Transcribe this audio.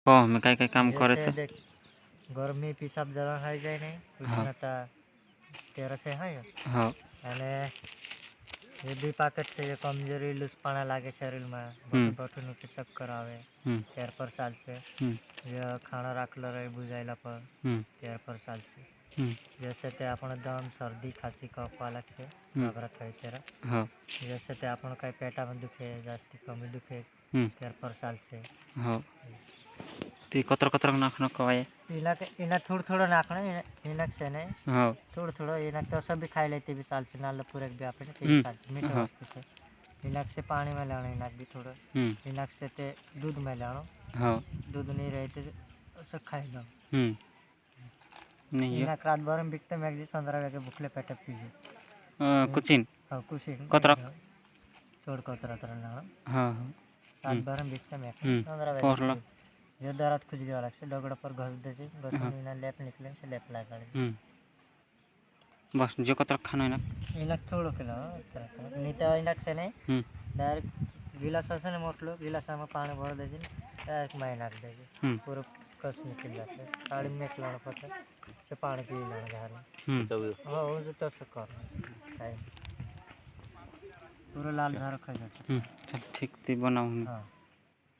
हो मी काय काय काम करायचं देख गरमी पिसाब जरा है जाए नहीं उष्णता 13 से है हो અને ये भी पाकेट से ये कमजोरी लूसपणा लागे शरीर में बटन की चक्कर आवे त्यार पर साल से ये खाना राखलो रहे बुझाइला पर त्यार पर साल से जैसे ते आपण दम सर्दी खांसी कफ अलग से घबरा खाई तेरा जैसे ते आपण काही पेटा में दुखे जास्ती कमी दुखे त्यार पर साल से हो ते कतर कतर नाखणं कवाय इना थोड़ा थोड़ा नाखना इनक से नहीं हो थोड़ा थोड़ा इनक तो सब भी खाई लेते भी साल से नाल पूरे भी आपने तीन साल मीठा वस्तु से इनक से पानी में लेना इनक भी थोड़ा इनक से ते दूध में लेना हो दूध नहीं रहे तो सब खाई लो नहीं इनक रात भर में बिकते मैगजी 15 के भूखले पेटे पीजे कुचिन हाँ कुछ कतरा छोड़ कतरा तरह लेना हाँ रात भर में बिकते मैग 15 पहला ये दर्द खुजली वाला से डगड़ पर घस दे से घस में लेप निकले से लेप लगा बस जो कतर खाना है इनक थोड़ो किलो नहीं तो इनक से नहीं डायरेक्ट गिलास से ना मोटलो गिलास में पानी भर दे डायरेक्ट मैं नाक दे पूरा कस निकल जाते साड़ी में खिलाना पड़ता से पानी पी लेना घर हाँ वो तो कर पूरा लाल झाड़ खा जाता चल ठीक थी बनाऊँ हाँ